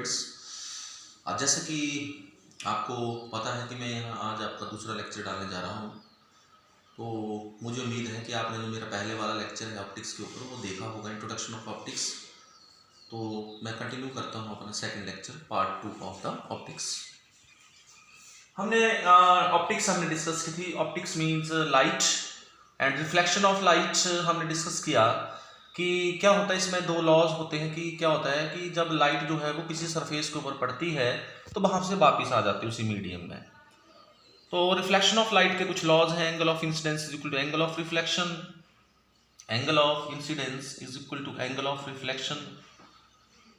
Students, जैसे कि आपको पता है कि मैं यहाँ आज आपका दूसरा लेक्चर डालने जा रहा हूँ। तो मुझे उम्मीद है कि आपने जो मेरा पहले वाला लेक्चर है ऑप्टिक्स के ऊपर वो देखा होगा, इंट्रोडक्शन ऑफ ऑप्टिक्स। तो मैं कंटिन्यू करता हूँ अपना second lecture, part 2 of the optics. हमने ऑप्टिक्स हमने डिस्कस की थी। Optics means light and reflection of light. हमने डिस्कस किया कि क्या होता है, इसमें दो लॉज होते हैं कि क्या होता है कि जब लाइट जो है वो किसी सरफेस के ऊपर पड़ती है तो वहां से वापस आ जाती है उसी मीडियम में। तो रिफ्लेक्शन ऑफ लाइट के कुछ लॉज हैं। Angle of incidence is equal to angle of reflection, angle of incidence is equal to angle of reflection.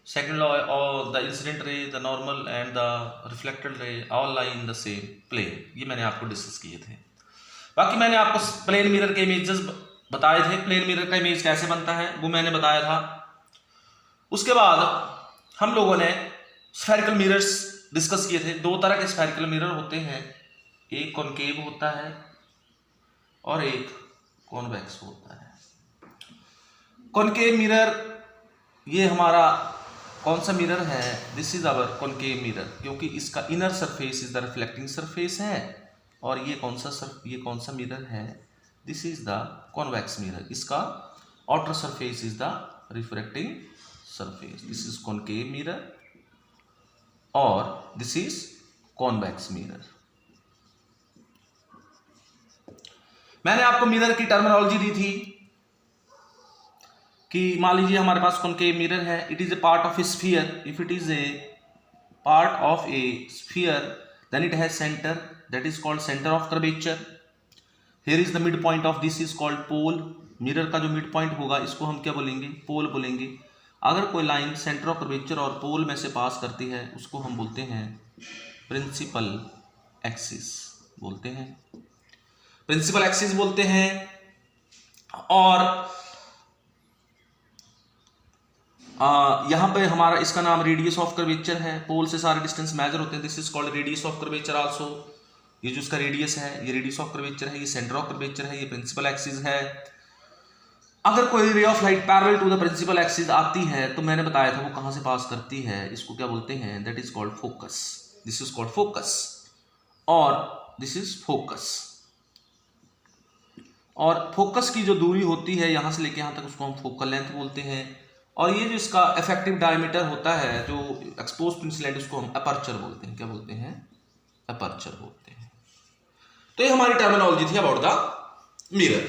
Second law, और the incident ray, the normal and the reflected ray all lie in the same plane. ये मैंने आपको discuss किए थे। बाकी मैंने आपको plane mirror के इमेजेस बताए थे। प्लेन मिरर का इमेज कैसे बनता है वो मैंने बताया था। उसके बाद हम लोगों ने स्फेरिकल मिरर्स डिस्कस किए थे। दो तरह के स्फेरिकल मिरर होते हैं, एक कॉनकेव होता है और एक कॉन्वेक्स होता है। कॉनकेव मिरर ये हमारा कौन सा मिरर है? This is our concave mirror, क्योंकि इसका inner surface is the reflecting surface है। और ये कौन सा मिरर है? This is the convex mirror. इसका outer surface is the reflecting surface. This is concave mirror और दिस इज कॉन्वेक्स मिरर। मैंने आपको मिरर की टर्मिनोलॉजी दी थी कि मान लीजिए हमारे पास कॉनकेव मिरर है। It is a part of a sphere. If it is a part of a sphere then it has centre, that is called center of curvature. Here is the midpoint of this is called pole. Mirror का जो mid point होगा इसको हम क्या बोलेंगे? पोल बोलेंगे। अगर कोई लाइन सेंटर ऑफ कर्वेचर और पोल में से पास करती है उसको हम बोलते हैं प्रिंसिपल एक्सिस बोलते हैं, प्रिंसिपल एक्सिस बोलते हैं। और यहाँ पे हमारा इसका नाम रेडियस ऑफ कर्वेचर है। पोल से सारे डिस्टेंस मेजर होते हैं। This is called radius of curvature also. ये जो इसका रेडियस है ये रेडियस ऑफ कर्वेचर है, ये सेंटर ऑफ कर्वेचर है, ये प्रिंसिपल एक्सिस है। अगर कोई ray of light parallel to the principal axis आती है तो मैंने बताया था वो कहां से पास करती है, इसको क्या बोलते हैं? That is called focus. This is called focus और दिस इज फोकस। और फोकस की जो दूरी होती है यहां से लेके यहां तक उसको हम फोकल लेंथ बोलते हैं। और ये जो इसका इफेक्टिव डायमीटर होता है जो एक्सपोज प्रिंसिपल लाइट, उसको हम अपर्चर बोलते हैं। क्या बोलते हैं? अपर्चर बोलते हैं। तो ये हमारी टर्मिनोलॉजी थी अबाउट द मिरर।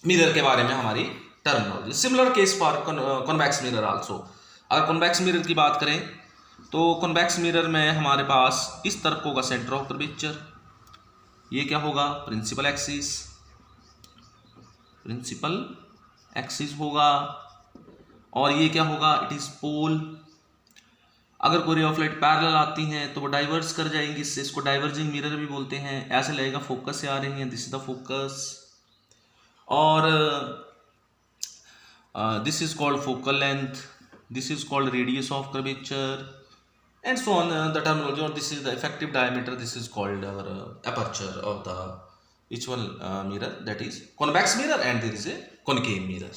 मिरर के बारे में हमारी terminology. Similar case for convex mirror also. अगर कॉन्वेक्स मिरर की बात करें तो कॉन्वेक्स मिरर में हमारे पास इस तरफ होगा सेंटर ऑफ कर्वेचर, ये क्या होगा? प्रिंसिपल एक्सिस, प्रिंसिपल एक्सिस होगा। और ये क्या होगा? It is pole. अगर कोई रे ऑफ लाइट पैरेलल आती हैं तो वो डाइवर्स कर जाएंगी इससे, इसको डाइवर्जिंग मिरर भी बोलते हैं। ऐसे लगेगा फोकस से आ रही हैं, दिस इज द फोकस। और this is called focal length, this is called radius of curvature and so on the terminology. और this is the effective diameter, this is called our aperture of the each one mirror, that is convex mirror, and there is a concave mirror.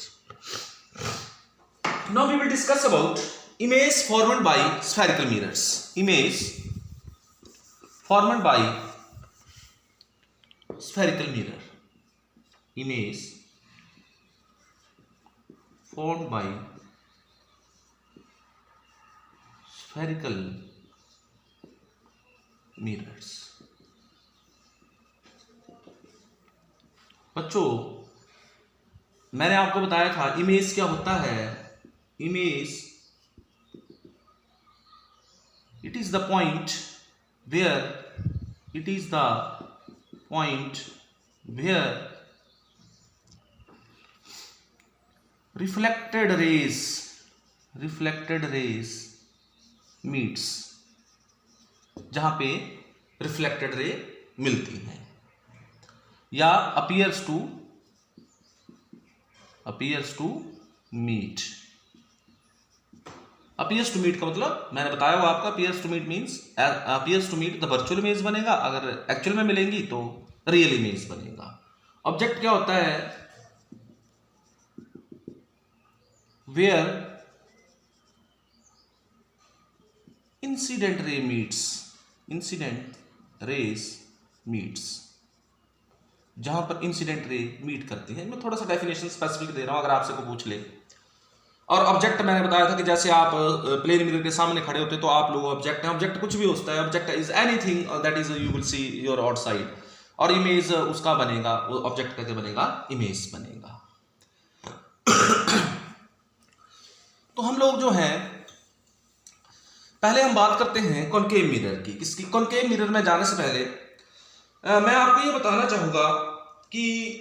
Now we will discuss about image formed by spherical mirrors. Image formed by spherical mirror. Image formed by spherical mirrors. बच्चों, मैंने आपको बताया था image क्या होता है। Image, it is the point where, it is the point where reflected rays meets, जहां पे रिफ्लेक्टेड रे मिलती हैं, या appears to meet। appears to meet का मतलब मैंने बताया हुआ आपका, appears to meet means appears to meet the virtual image बनेगा, अगर एक्चुअल में मिलेंगी तो रियल इमेज बनेगा। ऑब्जेक्ट क्या होता है? where incident ray meets, incident raise meets, जहां पर इंसिडेंट रे मीट करती है। मैं थोड़ा सा डेफिनेशन स्पेसिफिक दे रहा हूं अगर आपसे को पूछ ले। और ऑब्जेक्ट मैंने बताया था कि जैसे आप प्लेन मिरर के सामने खड़े होते तो आप लोग ऑब्जेक्ट है, ऑब्जेक्ट कुछ भी होता है, object is anything that is you will see your outside, और इमेज उसका बनेगा, वो ऑब्जेक्ट का क्या बनेगा, इमेज बनेगा। तो हम लोग जो है पहले हम बात करते हैं कॉनकेव मिरर की। किसकी? कॉनकेव मिरर में जाने से पहले मैं आपको ये बताना चाहूंगा कि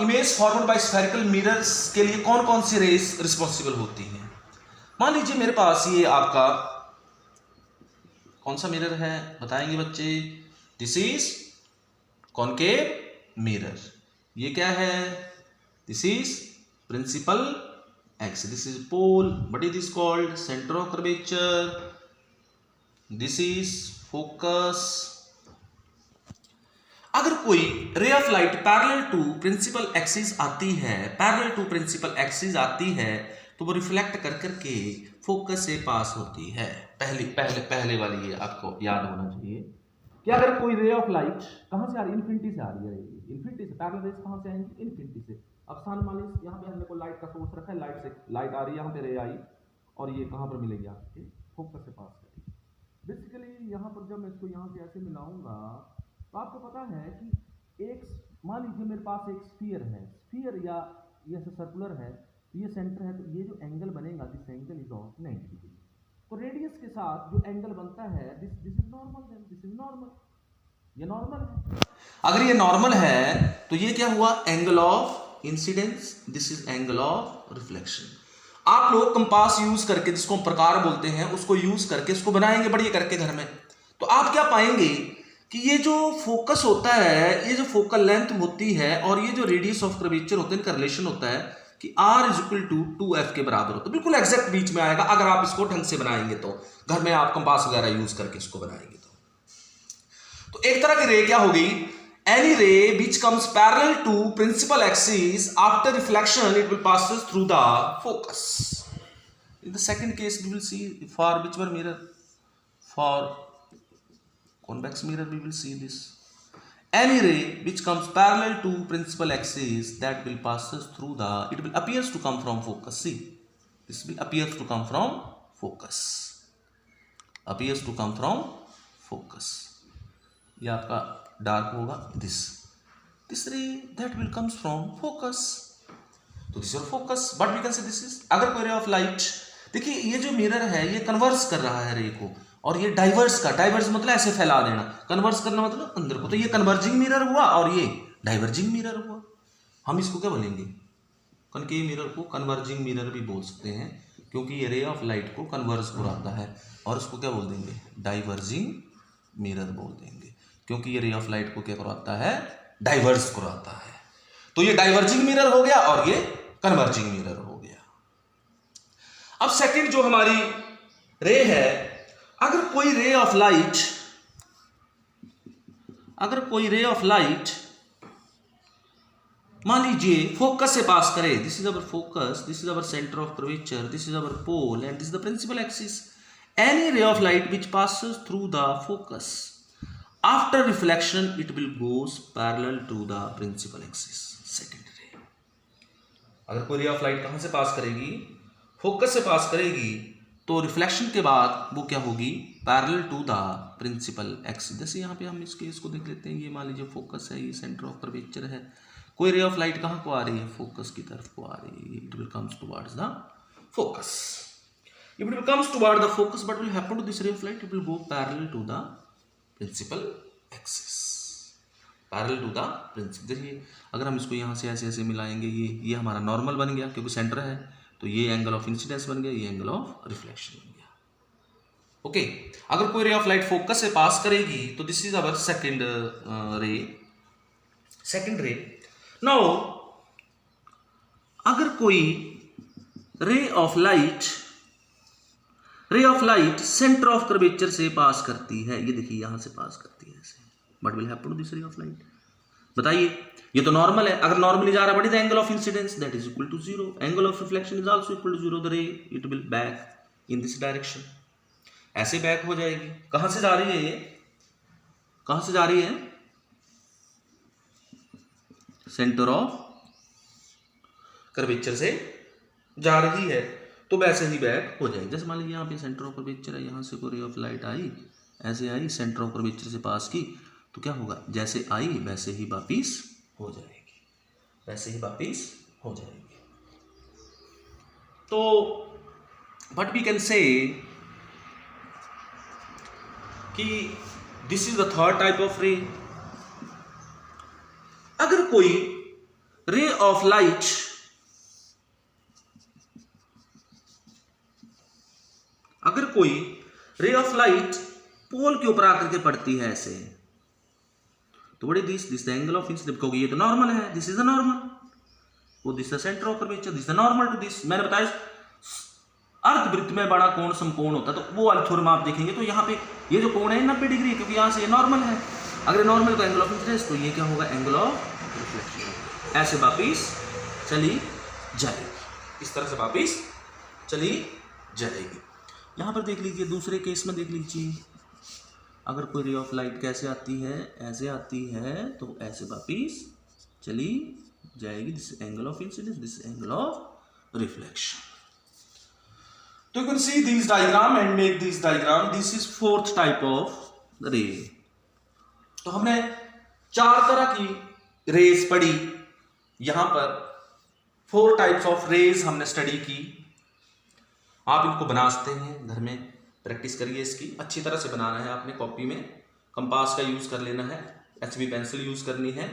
image formed by spherical mirrors के लिए कौन कौन सी रेस रिस्पॉन्सिबल होती हैं। मान लीजिए मेरे पास ये आपका कौन सा मिरर है, बताएंगे बच्चे? This is concave mirror. ये क्या है? This is principal axis, this is pole, what is this called? Centre of curvature, this is focus. अगर कोई ray of light parallel to principal axis आती है, पैरेलल टू प्रिंसिपल एक्सिस आती है, तो वो रिफ्लेक्ट कर करके फोकस से पास होती है। पहले वाली ये आपको याद होना चाहिए कि अगर कोई रे ऑफ लाइट कहां से आ रही है, इन्फिनिटी से आ रही है, इन्फिनिटी से पैरेलल रेस कहां से आएंगी? इन्फिनिटी से। अब स्थान मान लीजिए यहाँ पे हमने को लाइट का सोर्स रखा है, लाइट से लाइट आ रही है, यहाँ पे रे आई, और ये कहां पर मिलेगी? आपके फोकस से पास करेगी। बेसिकली यहाँ पर जब मैं इसको यहाँ से ऐसे मिलाऊंगा तो आपको पता है कि एक, मान लीजिए मेरे पास एक स्फीयर है, स्फीयर या ये सर्कुलर है, ये सेंटर है, तो ये जो एंगल बनेगा, this angle is of 90 degree. तो रेडियस के साथ जो एंगल बनता है, this is normal, then this is normal, ये नॉर्मल है। अगर ये नॉर्मल है तो ये क्या हुआ? Angle of incidence, this is angle of reflection. आप लोग कंपास यूज करके, जिसको हम प्रकार बोलते हैं, उसको यूज करके इसको बनाएंगे बढ़िया करके घर में, तो आप क्या पाएंगे कि ये जो फोकस होता है, ये जो फोकल लेंथ होती है, और ये जो रेडियस ऑफ कर्वेचर होते हैं, इनका रिलेशन होता है कि R is equal to 2F के बराबर होता है। बिल्कुल एग्जैक्ट बीच में आएगा अगर आप इसको ढंग से बनाएंगे तो, घर में आप कंपास वगैरह यूज करके इसको बनाएंगे तो एक तरह की रे क्या होगी? Any ray which comes parallel to principal axis after reflection it will passes through the focus. In the second case we will see for which one mirror? For convex mirror we will see this. Any ray which comes parallel to principal axis that will passes through the, it will appears to come from focus. See, this will appears to come from focus, appears to come from focus. ये आपका dark होगा, this ray that will comes from focus, तो this is your focus. But we can say this is, अगर कोई ray of light, देखिए ये जो mirror है ये कन्वर्स कर रहा है रे को, और ये डाइवर्स का, डाइवर्स मतलब ऐसे फैला देना, कन्वर्स करना मतलब अंदर को, तो ये कन्वर्जिंग मिरर हुआ और ये डाइवर्जिंग मिरर हुआ। हम इसको क्या बोलेंगे? कॉनकेव मिरर को कन्वर्जिंग मिरर भी बोल सकते हैं, क्योंकि ये रे ऑफ लाइट को कन्वर्स कराता है, और उसको क्या बोल देंगे? डाइवर्जिंग मिरर बोल देंगे, क्योंकि ये रे ऑफ लाइट को क्या कराता है? डाइवर्स कराता है। तो ये डाइवर्जिंग मिरर हो गया और ये कन्वर्जिंग मिरर हो गया। अब सेकंड जो हमारी रे है, अगर कोई रे ऑफ लाइट मान लीजिए फोकस से पास करे, this is our focus, this is our centre of curvature, this is our pole, and this is the principal axis. Any ray of light which passes through the focus after reflection it will goes parallel to the principal axis. Second ray, अगर कोई ray of light कहां से पास करेगी? Focus से पास करेगी, तो reflection के बाद वो क्या होगी? Parallel to the principal axis. जैसे यहाँ पे हम इसके इसको देख लेते हैं, ये मान लीजिए फोकस है, ये सेंटर ऑफ कर्वेचर है, कोई रे ऑफ लाइट कहाँ को आ रही है? फोकस की तरफ को आ रही है, it will comes towards the focus. If it comes toward the focus, but will happen to this ray of light, it will go parallel to the principal axis, parallel to the principal. देखिए अगर हम इसको यहाँ से ऐसे ऐसे मिलाएंगे, ये हमारा नॉर्मल बन गया क्योंकि सेंटर है, तो ये एंगल ऑफ इंसिडेंस बन गया, ये एंगल ऑफ रिफ्लेक्शन बन गया। ओके, अगर कोई रे ऑफ लाइट फोकस से पास करेगी तो दिस इज अवर सेकंड रे। नाउ अगर कोई ray of light centre of curvature से पास करती है, ये देखिए यहां से पास करती है ऐसे, what will happen to this ray of light? बताइए, ये तो नॉर्मल है, अगर नॉर्मली जा रहा है, angle of incidence that is equal to 0, angle of reflection is also equal to 0, the ray it will back in this direction, ऐसे back हो जाएगी। कहां से जा रही है ये, कहां से जा रही है, सेंटर ऑफ कर्वेचर से जा रही है, तो वैसे ही बैक हो जाएगी। जैसे मान लीजिए यहाँ पे सेंटर ऑफ कर्वेचर है, यहाँ से कोई रे ऑफ लाइट आई, ऐसे आई, सेंटर ऑफ कर्वेचर से पास की, तो क्या होगा, जैसे आई वैसे ही वापिस हो जाएगी, वैसे ही वापिस हो जाएगी। तो व्हाट वी कैन से कि this is the third type of रे। अगर कोई रे ऑफ लाइट पोल के ऊपर आकर के पड़ती है ऐसे, तो what is this the angle of incidence, क्योंकि ये तो नॉर्मल है, दिस इज द नॉर्मल, वो this the centre of curvature, this the normal to this. मैंने बताया अर्धवृत्त में बड़ा कोण समकोण होता है, तो वो वाला थ्योरम आप देखेंगे तो यहाँ पे ये जो कोण है 90 डिग्री, क्योंकि यहाँ से ये नॉर्मल है। अगर नॉर्मल तो एंगल ऑफ इंसिडेंस, तो ये क्या होगा, एंगल ऑफ रिफ्लेक्शन, ऐसे वापिस चली जाएगी, इस तरह से वापिस चली जाएगी। यहाँ पर देख लीजिए, दूसरे केस में देख लीजिए, अगर कोई रे ऑफ लाइट कैसे आती है, ऐसे आती है, तो ऐसे वापिस चली जाएगी, this angle of incidence, this angle of reflection. तो you can see these diagram and make this diagram. This is fourth type of ray. तो हमने 4 तरह की रेज पढ़ी, यहां पर 4 टाइप्स ऑफ रेज हमने स्टडी की। आप इनको बना सकते हैं, घर में प्रैक्टिस करिए, इसकी अच्छी तरह से बनाना है आपने। कॉपी में कंपास का यूज कर लेना है, HB पेंसिल यूज करनी है,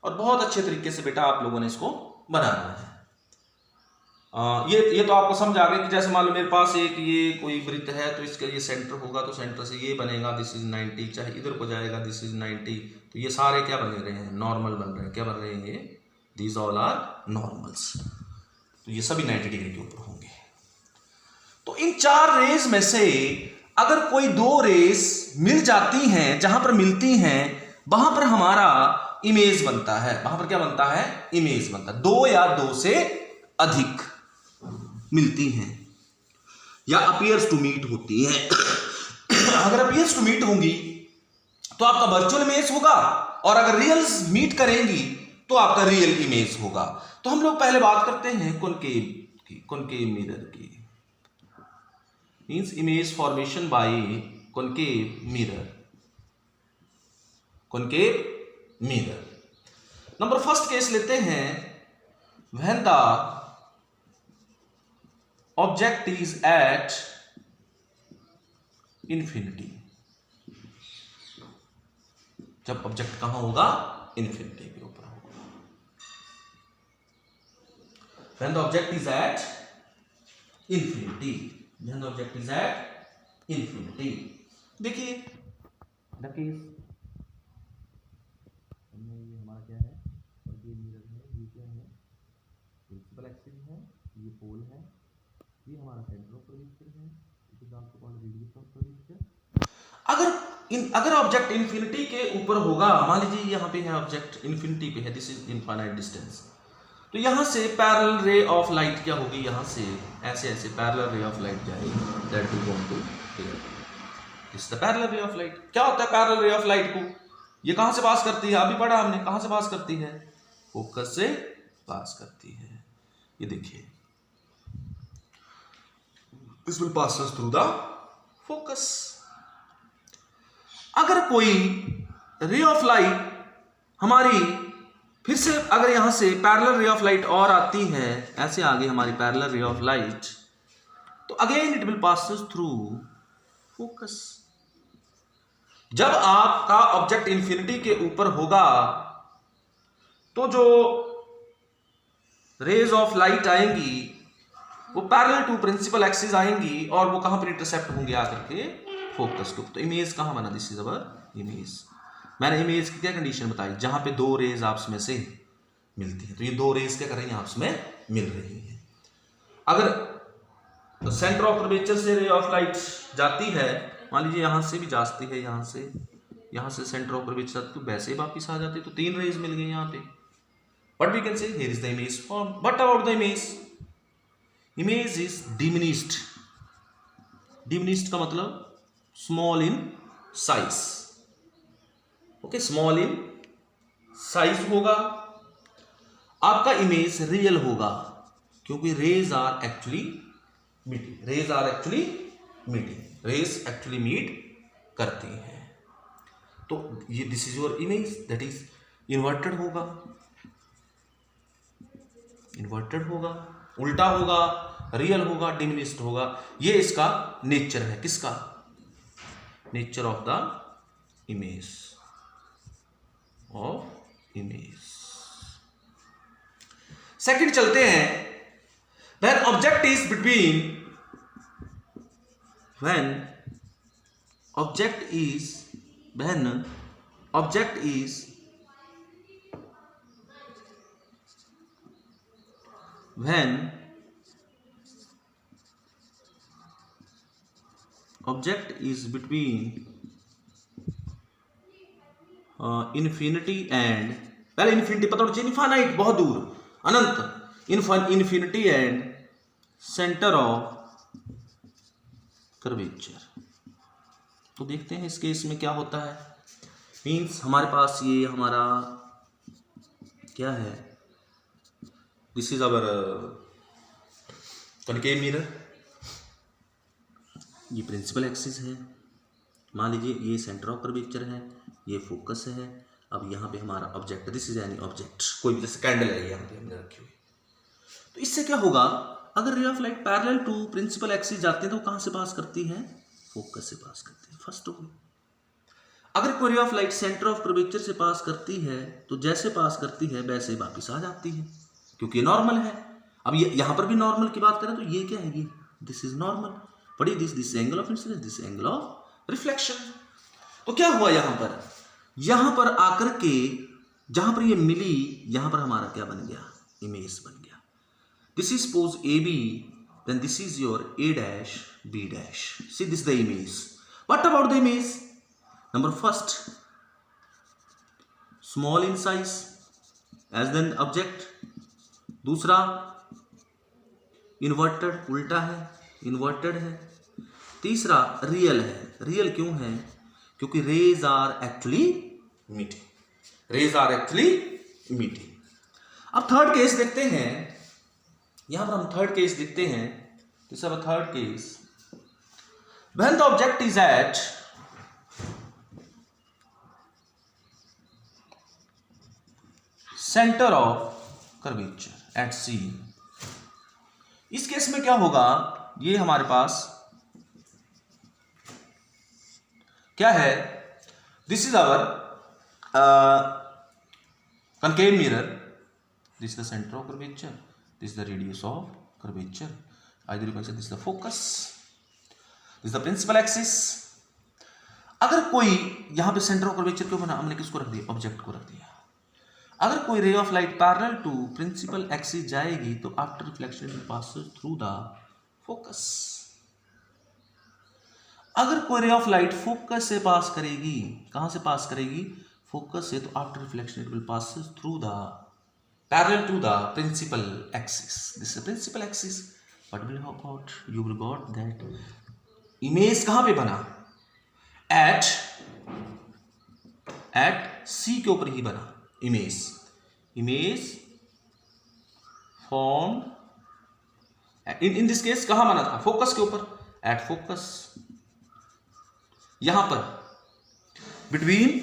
और बहुत अच्छे तरीके से बेटा आप लोगों ने इसको बनाना है। ये तो आपको समझ आ गया कि जैसे मान लो मेरे पास एक ये कोई वृत्त है, तो इसका ये सेंटर होगा, तो सेंटर से ये बनेगा, दिस इज 90, चाहे इधर को जाएगा, दिस इज 90, तो ये सारे क्या बन रहे हैं, नॉर्मल बन रहे हैं। क्या बन रहे हैं ये, दीज ऑल आर नॉर्मल्स, तो ये सभी 90 डिग्री के ऊपर होंगे। तो इन 4 रेज में से अगर कोई 2 रेज मिल जाती हैं, जहां पर मिलती हैं वहां पर हमारा इमेज बनता है। वहां पर क्या बनता है, इमेज बनता है। 2 या 2 से अधिक मिलती हैं या अपीयर्स टू मीट होती हैं। अगर अपीयर्स टू मीट होंगी तो आपका वर्चुअल इमेज होगा, और अगर रियल्स मीट करेंगी तो आपका रियल इमेज होगा। तो हम लोग पहले बात करते हैं कॉनकेव की, कॉनकेव मिरर की, means image formation bye concave mirror, concave mirror. Number first case लेते हैं, when the object is at infinity. जब ऑब्जेक्ट कहां होगा, इंफिनिटी के ऊपर होगा। When the object is at infinity, when the object is at infinity. देखिए the case, ये हमारा क्या है, और ये मिरर है, ये क्या है, प्रिंसिपल एक्सिस है, ये पोल है, ये हमारा सेंटर ऑफ कर्वेचर है, it is also called radius of curvature. अगर ऑब्जेक्ट इंफिनिटी के ऊपर होगा, मान लीजिए यहाँ पे है ऑब्जेक्ट इंफिनिटी पे है, दिस इज इनफाइनाइट डिस्टेंस, तो यहाँ से पैरेलल रे ऑफ लाइट क्या होगी, यहाँ से ऐसे ऐसे पैरेलल रे ऑफ लाइट जाएगी, that will go to here, this the parallel ray of light. क्या होता है पैरेलल रे ऑफ लाइट को, ये कहां से पास करती है, अभी पढ़ा हमने, कहां से पास करती है, फोकस से पास करती है। ये देखिए, this will pass us through the focus। अगर कोई रे ऑफ लाइट हमारी फिर से, अगर यहां से पैरेलल रे ऑफ लाइट और आती है, ऐसे आगे हमारी पैरेलल रे ऑफ लाइट, तो again it will pass us through focus. जब आपका ऑब्जेक्ट इंफिनिटी के ऊपर होगा तो जो रेज ऑफ लाइट आएंगी वो पैरेलल टू प्रिंसिपल एक्सिस आएंगी, और वो कहां पर इंटरसेप्ट होंगे, आकर के फोकस के ऊपर। तो इमेज कहां बना, दिस इज अवर इमेज। मैंने इमेज की क्या कंडीशन बताई, जहां पे 2 रेज आपस में से मिलती है, तो ये 2 रेज क्या कर रही हैं, आपस में मिल रही है। अगर सेंटर ऑफ कर्वेचर से रे ऑफ लाइट जाती है, मान लीजिए यहां से भी जाती है, यहां से सेंटर ऑफ कर्वेचर, तो वैसे ही वापिस आ जाती है, तो 3 रेज मिल गई यहाँ पे। What we can say, here is the image form. What about the image, image is diminished diminished का मतलब small in size, okay, small in size होगा। आपका इमेज रियल होगा क्योंकि rays are actually meeting, rays are actually meeting, rays actually meet करती हैं। तो ये this is your image, that is inverted होगा, इन्वर्टेड होगा, उल्टा होगा, रियल होगा, डिमिनिश्ड होगा। ये इसका नेचर है, किसका? Nature of the image, of image. Second चलते हैं, when object is between, when object is between infinity and, पहले इन्फिनिटी पता होना चाहिए, इनफाइनाइट बहुत दूर, अनंत, infinity and centre of curvature. तो देखते हैं इस केस में क्या होता है। मीन्स हमारे पास ये हमारा क्या है, this is our concave mirror, ये प्रिंसिपल एक्सिस है, मान लीजिए ये सेंटर ऑफ कर्वेचर है, ये फोकस है। अब यहाँ पे हमारा object, this is any object, कोई भी जैसे कैंडल है यहाँ पे हमने रखी हुई। तो इससे क्या होगा, अगर ray of light parallel to principal axis जाते हैं तो कहाँ से पास करती है? फोकस से पास करती है, फर्स्ट हो गई। अगर कोई ray of light centre of curvature से पास करती है तो जैसे पास करती है वैसे ही वापिस आ जाती है, क्योंकि नॉर्मल है। अब ये यहाँ पर भी नॉर्मल की बात करें तो ये क्या है, ये this is normal, but this angle of incidence, this angle of reflection. तो क्या हुआ यहाँ पर आकर के जहां पर ये मिली, यहां पर हमारा क्या बन गया, इमेज बन गया। This is suppose A B, then this is your A dash B dash, see this the image. What about the image? Number first, small in size as than object. दूसरा, इन्वर्टेड, उल्टा है, inverted है। तीसरा, real है। Real क्यों है? क्योंकि rays are actually meeting, rays are actually meeting. अब थर्ड केस देखते हैं, यहां पर हम थर्ड केस देखते हैं। This is our third case, when the object is at centre of curvature at C. इस केस में क्या होगा, ये हमारे पास क्या है, this is our concave mirror, this is the center of curvature, this is the radius of curvature, either you can say this is the focus, this is the principal axis। अगर कोई यहां पे सेंटर ऑफ कर्वेचर क्यों बना, हमने किसको रख दिया, ऑब्जेक्ट को रख दिया। अगर कोई ray of light parallel to principal axis जाएगी तो after reflection it passes through the focus. अगर कोई रे ऑफ लाइट फोकस से पास करेगी, कहां से पास करेगी, फोकस से, तो after reflection it will passes through the parallel to the principal axis, this is principal axis. What will about, you will got that image कहां पे बना, एट सी के ऊपर ही बना image form in this case कहां बना था, फोकस के ऊपर, एट फोकस, यहां पर between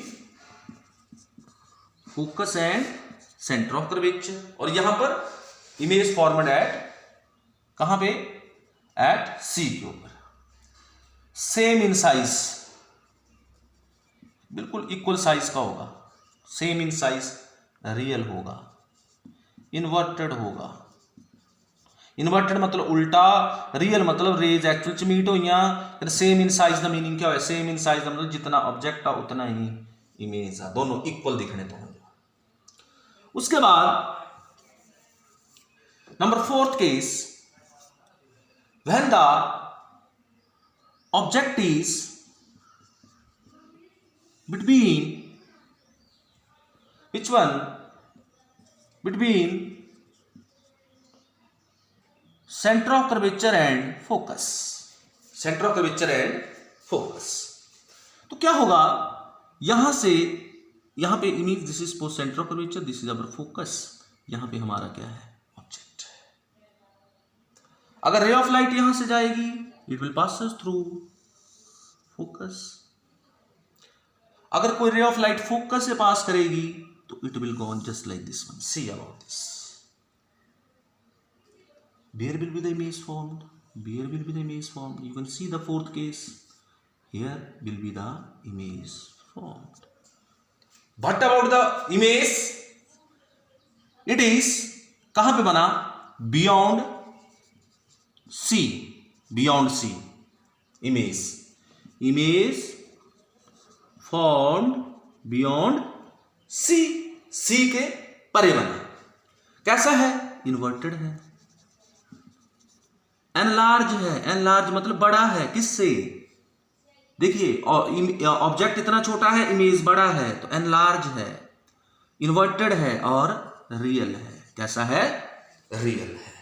focus and centre of curvature. और यहां पर इमेज फॉर्मेड एट कहां पे, एट सी के ऊपर। सेम इन साइज, बिल्कुल इक्वल साइज का होगा, सेम इन साइज, रियल होगा, इन्वर्टेड होगा। इन्वर्टेड मतलब उल्टा, रियल मतलब रेज एक्चुअल च मीट हुई। सेम इन साइज का मीनिंग क्या है, सेम इन साइज का मतलब जितना ऑब्जेक्ट है उतना ही इमेज है, दोनों इक्वल दिखने तो। उसके बाद number fourth case, when the object is between which one, between center of curvature and focus, centre of curvature and focus. तो क्या होगा, यहां से यहां पे image, this is post centre of curvature, this is our focus, यहां पे हमारा क्या है, ऑब्जेक्ट। अगर रे ऑफ लाइट यहां से जाएगी, it will passes through focus. अगर कोई रे ऑफ लाइट फोकस से पास करेगी तो it will go on just like this one. See about this. Where will be the image formed? Where will be the image formed? You can see the fourth case. Here will be the image formed. What about the image? It is कहां पे बना? Beyond C. Beyond C. Image. Image formed beyond C. C के परे बना। कैसा है? Inverted है, enlarge है। एनलार्ज मतलब बड़ा है। किससे? देखिए ऑब्जेक्ट इतना छोटा है, इमेज बड़ा है, तो एनलार्ज है, इन्वर्टेड है और रियल है। कैसा है? रियल है।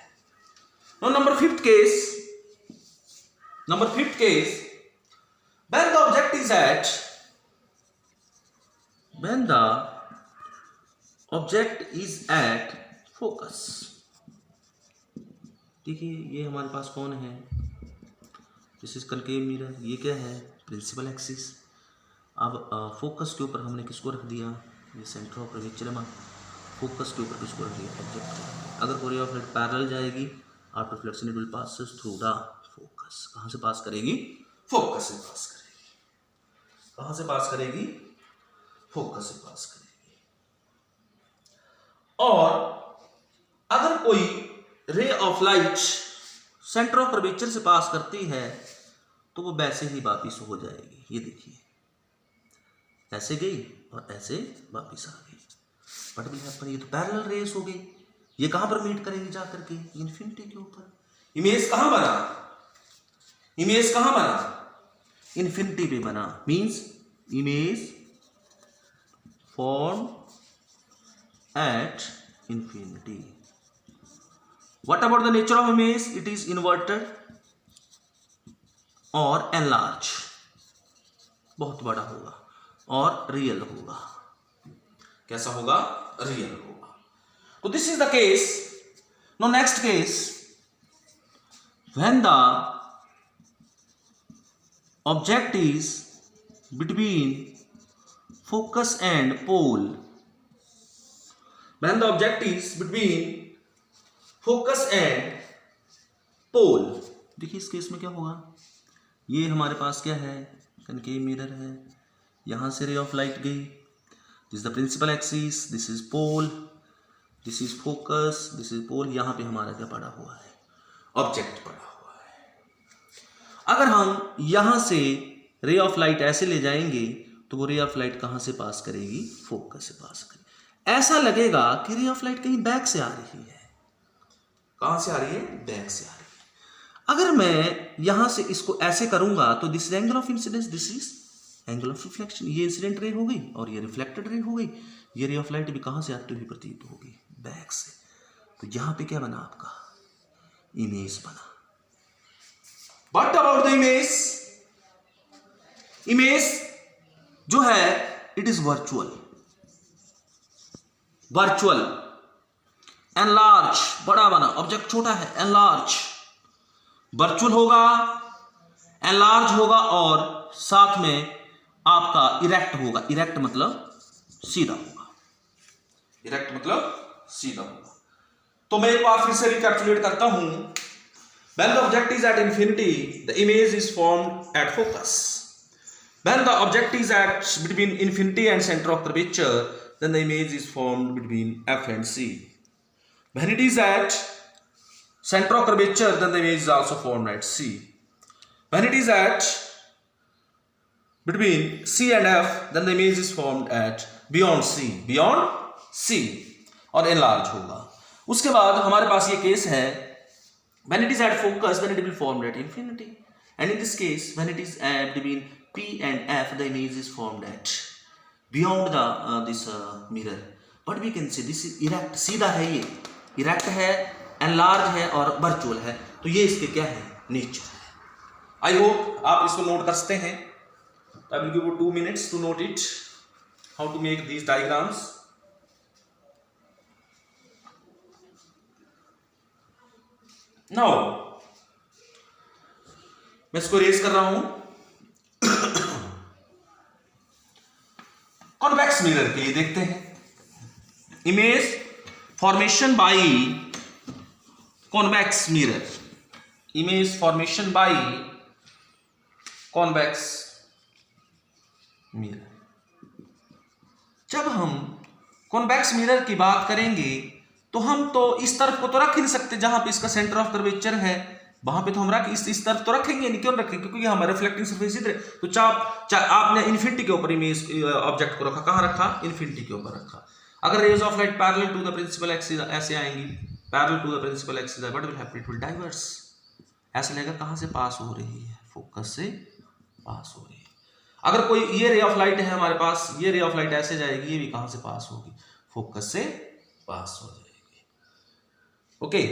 Number fifth case, when the object is at, when the object is at focus। देखिए ये हमारे पास कौन है, दिस इज कनकेव मिरर, ये क्या है, प्रिंसिपल एक्सिस। अब फोकस के ऊपर हमने किसको रख दिया, ये सेंटर ऑफ कर्वेचर में, फोकस के ऊपर किसको रख दिया, ऑब्जेक्ट। अगर कोई ऑफ लाइट पैरेलल जाएगी, after reflection it will pass through the focus. कहाँ से पास करेगी? फोकस से पास करेगी। कहाँ से पास करेगी? फोकस से पास करेगी। और अगर कोई ray of light centre of curvature से पास करती है तो वो वैसे ही वापिस हो जाएगी। ये देखिए, ऐसे गई और ऐसे वापिस आ गई। बट विल हैपन, ये तो पैरेलल रेस हो गई। ये कहां पर मीट करेंगे जाकर के? इन्फिनिटी के ऊपर। इमेज कहां बना? इमेज कहां बना? इन्फिनिटी पे बना। Means image form at infinity. What about the nature of image? It is inverted और enlarge, बहुत बड़ा होगा और रियल होगा। कैसा होगा? रियल होगा। तो this is the case. No next case, when the object is between focus and pole, when the object is between focus and pole. देखिए इस केस में क्या होगा, ये हमारे पास क्या है, कनकेव मिरर है, यहां से रे ऑफ लाइट गई, this the principal axis, this is pole, this is focus, this is pole. यहां पे हमारा क्या पड़ा हुआ है, ऑब्जेक्ट पड़ा हुआ है। अगर हम यहां से रे ऑफ लाइट ऐसे ले जाएंगे तो वो रे ऑफ लाइट कहां से पास करेगी, फोकस से पास करेगी। ऐसा लगेगा कि रे ऑफ लाइट कहीं बैक से आ रही है। कहां से आ रही है, बैक से आ रही है। अगर मैं यहां से इसको ऐसे करूंगा तो this angle of incidence, this is angle of reflection. ये इंसिडेंट रे हो गई और ये रिफ्लेक्टेड रे हो गई। ये रे ऑफ लाइट भी कहां से आती हुई प्रतीत होगी, बैक से। तो यहां पे क्या बना आपका, इमेज बना। What about the image? Image जो है it is virtual. Virtual, enlarge, बड़ा बना, ऑब्जेक्ट छोटा है, एनलार्ज, वर्चुअल होगा, एनलार्ज होगा और साथ में आपका इरेक्ट होगा। इरेक्ट मतलब सीधा होगा। इरेक्ट मतलब सीधा होगा। तो मैं एक बार फिर से रिकैपिचुलेट करता हूं। When the object is at infinity, the image is formed at focus. When the object is at between infinity and center of curvature, then the image is formed between F and C. When it is at center of curvature, then the image is also formed at C. When it is at between C and F, then the image is formed at beyond C. Beyond C और enlarge होगा। उसके बाद हमारे पास ये case है, when it is at focus, then it will form at infinity. And in this case, when it is at between P and F, the image is formed at beyond the this mirror. But we can say this is erect, सीधा है, ये erect है, enlarge है और virtual है। तो ये इसके क्या है, नेचर है। आई होप आप इसको नोट कर सकते हैं। I will give you 2 minutes to note it, how to make these diagrams. Now मैं इसको रेज कर रहा हूं। कॉन्वेक्स मिरर के लिए देखते हैं image formation by convex mirror. Image formation by convex mirror. जब हम कॉन्वेक्स मिरर की बात करेंगे तो हम तो इस तरफ को तो रख ही नहीं सकते, जहां पे इसका सेंटर ऑफ कर्वेचर है वहां पे तो हम रख इस तरफ तो रखेंगे नहीं। क्यों रखेंगे? क्योंकि हमारा रिफ्लेक्टिंग सरफेस इधर है। तो आपने इन्फिनिटी के ऊपर इमेज ऑब्जेक्ट को रखा, कहां रखा? इन्फिनिटी के ऊपर रखा। अगर rays of light parallel to the principal axis ऐसे आएंगी, parallel to the principal axis, what will happen? It will diverse. ऐसा लगेगा कहां से पास हो रही है? फोकस से पास हो रही है। अगर कोई ये रे ऑफ लाइट है हमारे पास, ये रे ऑफ लाइट ऐसे जाएगी, ये भी कहां से पास होगी? फोकस से पास हो जाएगी। ओके,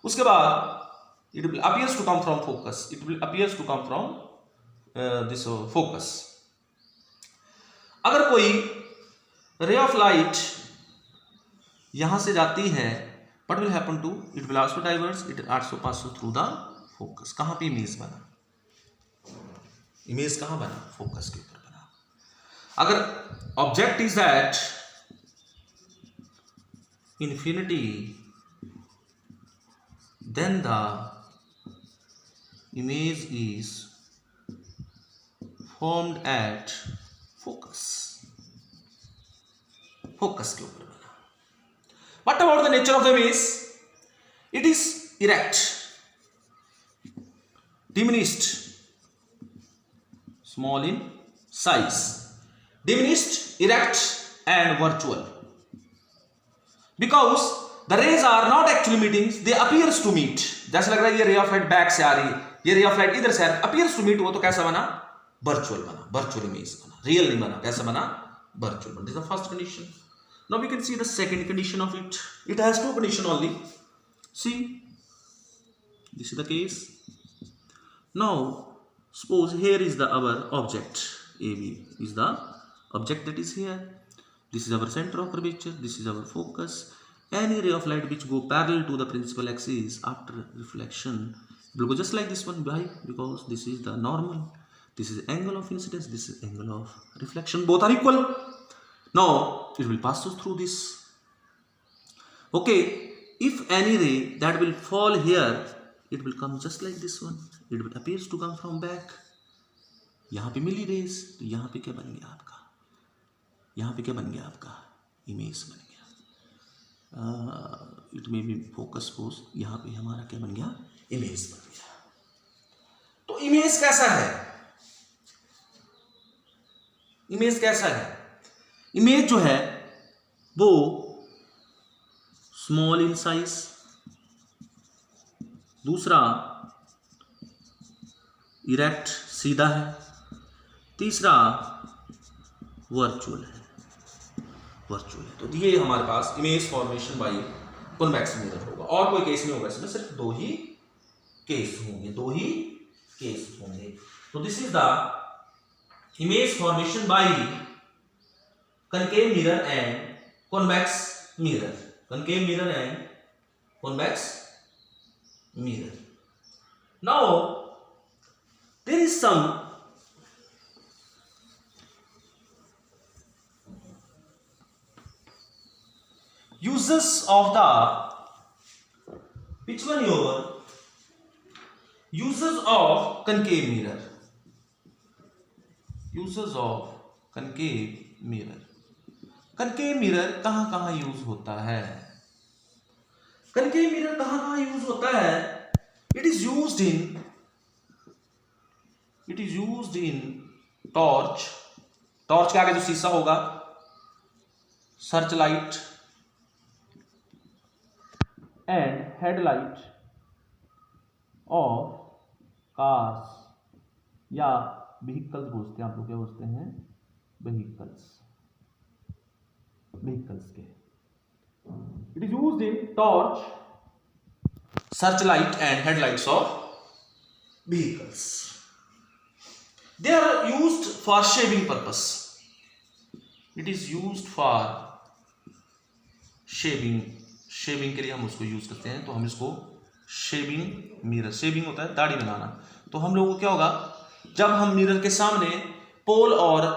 उसके बाद it will appears to come from focus, it will appears to come from this focus. अगर कोई ray of light यहां से जाती है, what will happen to? It will also diverge, it also passes through the focus. कहां पे image बना? Image कहां बना? फोकस के ऊपर बना। अगर object is at infinity, then the image is formed at focus. फोकस के ऊपर बना। What about the nature of the image? It is erect, diminished, small in size, diminished, erect and virtual. Because the rays are not actually meeting, they appears to meet. जैसे लग रहा है ये रे ऑफ लाइट बैक से आ रही है, ये रे ऑफ लाइट इधर से आ रही है, appears to meet। वो तो कैसा बना? वर्चुअल बना, वर्चुअल इमेज बना, रियल नहीं बना। कैसा बना? वर्चुअल बना। This is the first condition. Now we can see the second condition of it. It has 2 conditions only. See, this is the case. Now suppose here is the our object, AB is the object that is here. This is our center of curvature, this is our focus. Any ray of light which go parallel to the principal axis after reflection will go just like this one. Why? Because this is the normal, this is angle of incidence, this is angle of reflection, both are equal. Now it will pass through this. Okay, if any ray that will fall here, it will come just like this one, it will appears to come from back. यहाँ पे मिली raise, तो यहाँ पे क्या बन गया आपका? यहाँ पे क्या बन गया आपका? इमेज बन गया। It may be focus pose, यहाँ पे हमारा क्या बन गया? इमेज बन गया। तो इमेज कैसा है? इमेज कैसा है? इमेज जो है वो स्मॉल इन साइज, दूसरा इरेक्ट सीधा है, तीसरा वर्चुअल है। वर्चुअल है। तो ये हमारे पास image formation by convex mirror होगा। और कोई केस नहीं होगा इसमें, सिर्फ 2 ही केस होंगे, 2 ही केस होंगे। तो this is the image formation by concave mirror and convex mirror. Concave mirror and convex mirror. Now there is some uses of the, which one your uses of concave mirror? Uses of concave mirror. concave mirror कहां कहां use होता है? concave mirror कहां कहां use होता है? it is used in torch के आगे जो शीशा होगा, search light and headlight of cars या vehicles बोलते हैं आप लोग, क्या बोलते हैं? vehicles के। It is used in torch, searchlight and headlights of vehicles. They are used for shaving purpose. It is used for shaving. Shaving के लिए हम उसको यूज करते हैं, तो हम इसको शेविंग मिरर, शेविंग होता है दाढ़ी बनाना, तो हम लोगों को क्या होगा, जब हम मिरर के सामने पोल और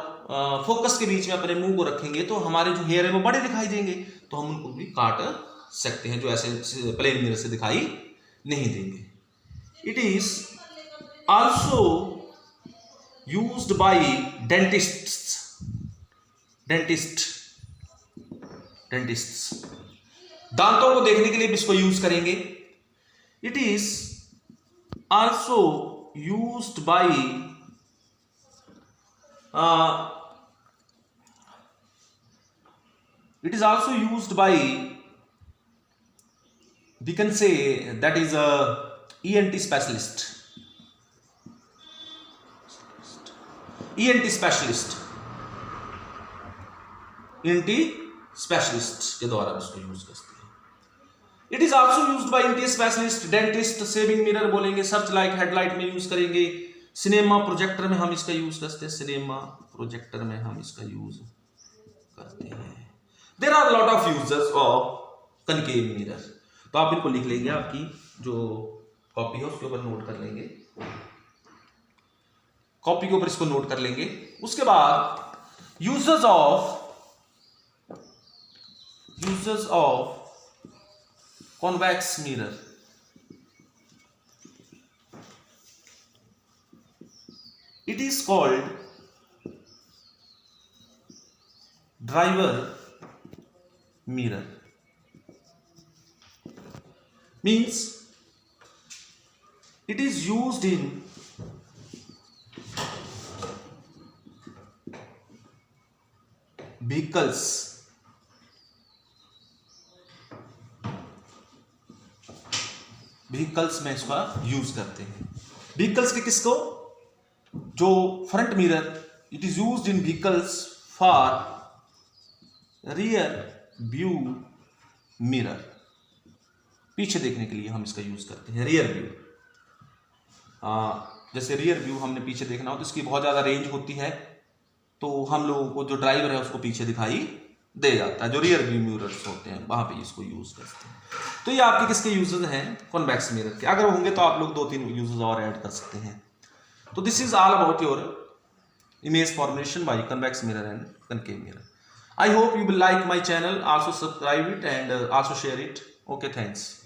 फोकस के बीच में अपने मुंह को रखेंगे तो हमारे जो हेयर है वो बड़े दिखाई देंगे, तो हम उनको भी काट सकते हैं जो ऐसे प्लेन मिरर से दिखाई नहीं देंगे. It is also used by dentists. दांतों को देखने के लिए भी इसको यूज करेंगे. It is also used by it is also used by, we can say that is a ENT specialist. ENT specialist के द्वारा इसको यूज करते हैं. It is also used by ENT specialist, dentist. Saving mirror बोलेंगे, search light headlight में use करेंगे, cinema projector में हम इसका यूज करते हैं, सिनेमा प्रोजेक्टर में हम इसका यूज करते हैं. There are lot of uses of concave mirror. तो आप इनको लिख लेंगे, आपकी जो कॉपी है उसके ऊपर नोट कर लेंगे, कॉपी के ऊपर इसको नोट कर लेंगे. उसके बाद uses of convex mirror. It is called driver mirror. Means it is used in vehicles. Vehicles में इसका यूज करते हैं. व्हीकल्स के किसको, जो front mirror, it is used in vehicles for rear view mirror. पीछे देखने के लिए हम इसका यूज करते हैं. रियर व्यू, जैसे रियर व्यू हमने पीछे देखना हो तो इसकी बहुत ज़्यादा रेंज होती है, तो हम लोगों को जो ड्राइवर है उसको पीछे दिखाई दे जाता है. जो रियर व्यू मिरर्स होते हैं वहाँ पे इसको यूज़ करते हैं. तो ये आपके किसके यूजेस हैं, कॉन्वेक्स मिरर के. अगर होंगे तो आप लोग 2-3 यूजेस और ऐड कर सकते हैं. तो this is all about your image formation by convex mirror and concave mirror. I hope you will like my channel, also subscribe it and also share it. Okay, thanks.